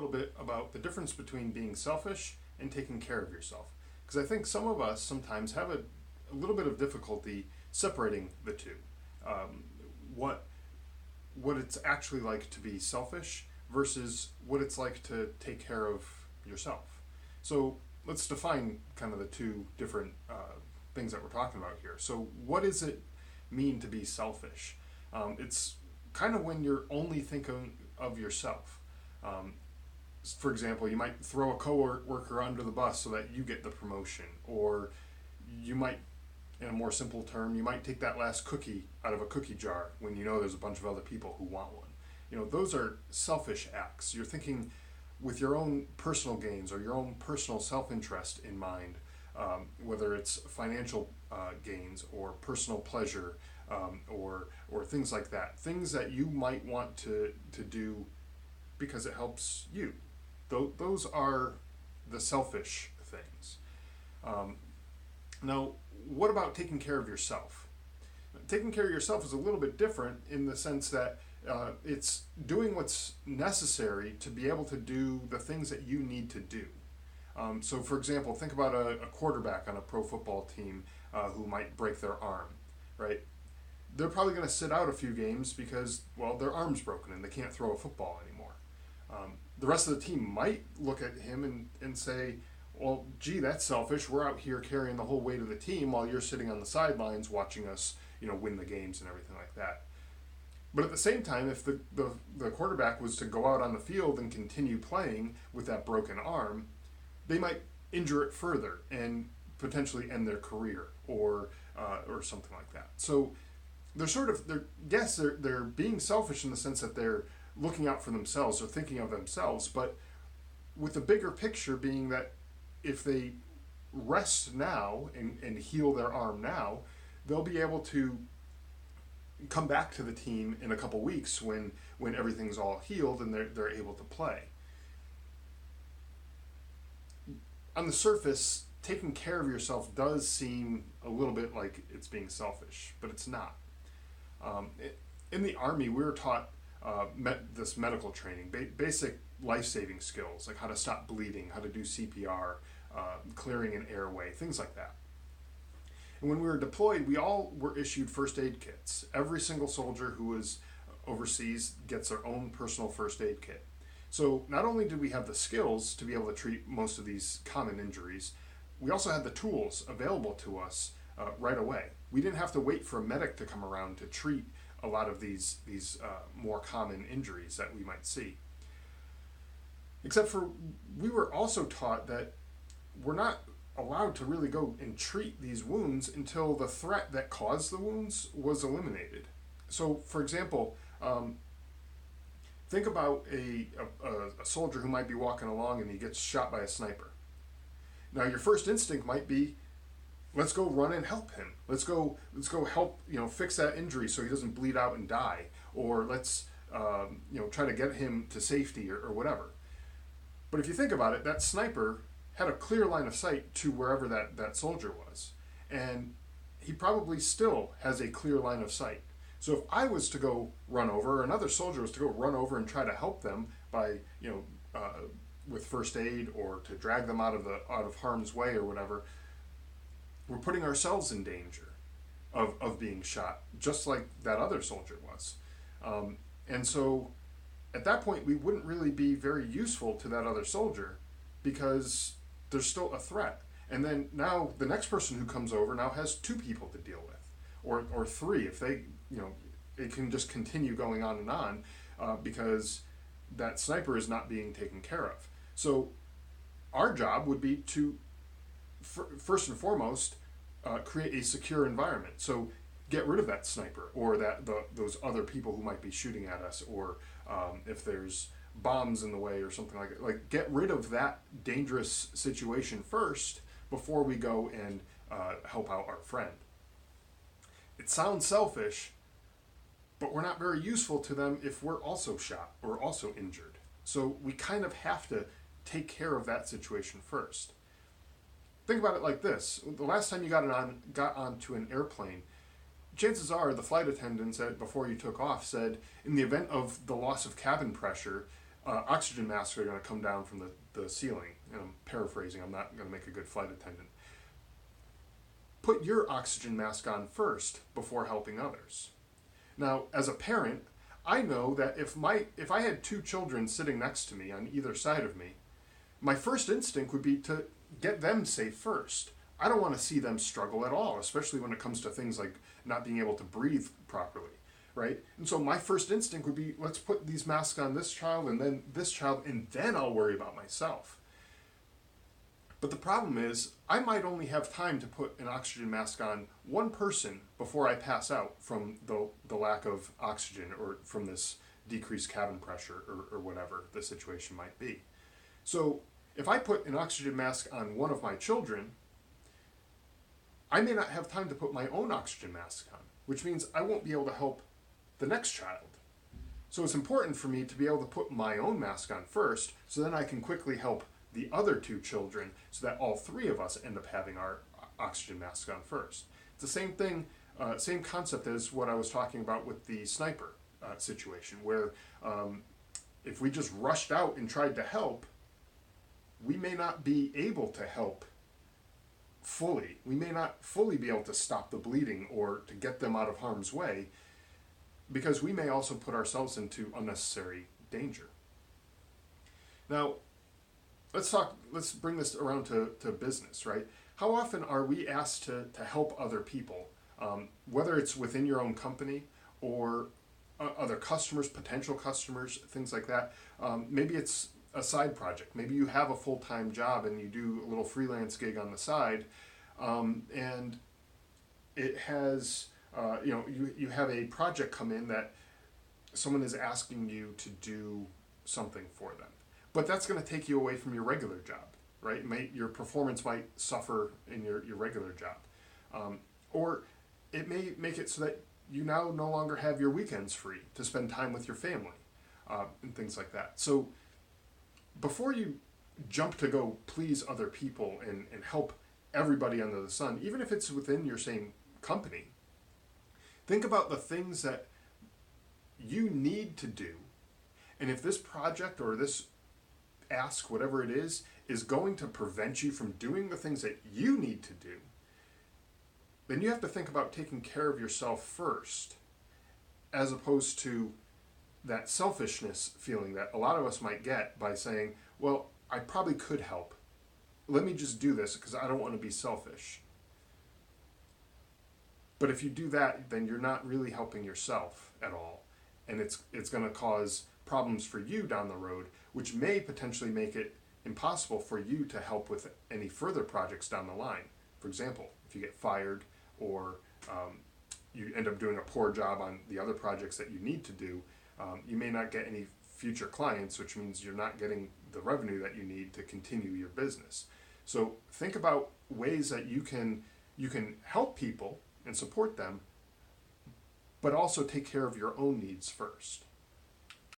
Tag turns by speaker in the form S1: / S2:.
S1: little bit about the difference between being selfish and taking care of yourself. Because I think some of us sometimes have a little bit of difficulty separating the two. What it's actually like to be selfish versus what it's like to take care of yourself. So let's define kind of the two different things that we're talking about here. So what does it mean to be selfish? It's kind of when you're only thinking of yourself. For example, you might throw a coworker under the bus so that you get the promotion, or you might, in a more simple term, you might take that last cookie out of a cookie jar when you know there's a bunch of other people who want one. Those are selfish acts. You're thinking with your own personal gains or your own personal self-interest in mind, whether it's financial gains or personal pleasure, or things like that. Things that you might want to do because it helps you. Those are the selfish things. Now, what about taking care of yourself? Taking care of yourself is a little bit different in the sense that it's doing what's necessary to be able to do the things that you need to do. So, for example, think about a quarterback on a pro football team who might break their arm, right? They're probably going to sit out a few games because, well, their arm's broken and they can't throw a football anymore. The rest of the team might look at him and say, well, gee, that's selfish. We're out here carrying the whole weight of the team while you're sitting on the sidelines watching us, win the games and everything like that. But at the same time, if the quarterback was to go out on the field and continue playing with that broken arm, they might injure it further and potentially end their career or something like that. So they're being selfish in the sense that they're looking out for themselves or thinking of themselves, but with the bigger picture being that if they rest now and heal their arm now, they'll be able to come back to the team in a couple weeks when everything's all healed and they're able to play. On the surface, taking care of yourself does seem a little bit like it's being selfish, but it's not. In the Army, we were taught this medical training, basic life-saving skills, like how to stop bleeding, how to do CPR, clearing an airway, things like that. And when we were deployed, we all were issued first aid kits. Every single soldier who was overseas gets their own personal first aid kit. So not only did we have the skills to be able to treat most of these common injuries, we also had the tools available to us right away. We didn't have to wait for a medic to come around to treat a lot of these more common injuries that we might see. Except for we were also taught that we're not allowed to really go and treat these wounds until the threat that caused the wounds was eliminated. So, for example, think about a soldier who might be walking along and he gets shot by a sniper. Now, your first instinct might be, let's go run and help him. Let's go help, fix that injury so he doesn't bleed out and die. Or let's, try to get him to safety or whatever. But if you think about it, that sniper had a clear line of sight to wherever that soldier was. And he probably still has a clear line of sight. So if I was to go run over, or another soldier was to go run over and try to help them by, with first aid or to drag them out of harm's way or whatever, we're putting ourselves in danger of being shot, just like that other soldier was. And so at that point, we wouldn't really be very useful to that other soldier because there's still a threat. And then now the next person who comes over now has two people to deal with, or three if they, it can just continue going on and on because that sniper is not being taken care of. So our job would be to, first and foremost, create a secure environment. So get rid of that sniper or those other people who might be shooting at us, or if there's bombs in the way or something like that. Like, get rid of that dangerous situation first before we go and help out our friend. It sounds selfish, but we're not very useful to them if we're also shot or also injured. So we kind of have to take care of that situation first. Think about it like this. The last time you got onto an airplane, chances are the flight attendant said, before you took off, said, in the event of the loss of cabin pressure, oxygen masks are going to come down from the ceiling. And I'm paraphrasing, I'm not going to make a good flight attendant. Put your oxygen mask on first before helping others. Now, as a parent, I know that if I had two children sitting next to me on either side of me, my first instinct would be to get them safe first. I don't want to see them struggle at all, especially when it comes to things like not being able to breathe properly, right? And so my first instinct would be, let's put these masks on this child and then this child, and then I'll worry about myself. But the problem is, I might only have time to put an oxygen mask on one person before I pass out from the lack of oxygen or from this decreased cabin pressure or whatever the situation might be. So if I put an oxygen mask on one of my children, I may not have time to put my own oxygen mask on, which means I won't be able to help the next child. So it's important for me to be able to put my own mask on first, so then I can quickly help the other two children, so that all three of us end up having our oxygen mask on first. It's the same thing, same concept as what I was talking about with the sniper situation, where if we just rushed out and tried to help, we may not be able to help fully. We may not fully be able to stop the bleeding or to get them out of harm's way, because we may also put ourselves into unnecessary danger. Now, let's bring this around to business, right? How often are we asked to help other people, whether it's within your own company or other customers, potential customers, things like that? Maybe it's a side project. Maybe you have a full-time job and you do a little freelance gig on the side, and it has, you have a project come in that someone is asking you to do something for them. But that's going to take you away from your regular job, right? Your performance might suffer in your regular job. Or it may make it so that you now no longer have your weekends free to spend time with your family, and things like that. So before you jump to go please other people and help everybody under the sun, even if it's within your same company, think about the things that you need to do. And if this project or this ask, whatever it is going to prevent you from doing the things that you need to do, then you have to think about taking care of yourself first, as opposed to that selfishness feeling that a lot of us might get by saying, well, I probably could help. Let me just do this because I don't want to be selfish. But if you do that, then you're not really helping yourself at all. And it's going to cause problems for you down the road, which may potentially make it impossible for you to help with any further projects down the line. For example, if you get fired or you end up doing a poor job on the other projects that you need to do, you may not get any future clients, which means you're not getting the revenue that you need to continue your business. So think about ways that you can help people and support them, but also take care of your own needs first.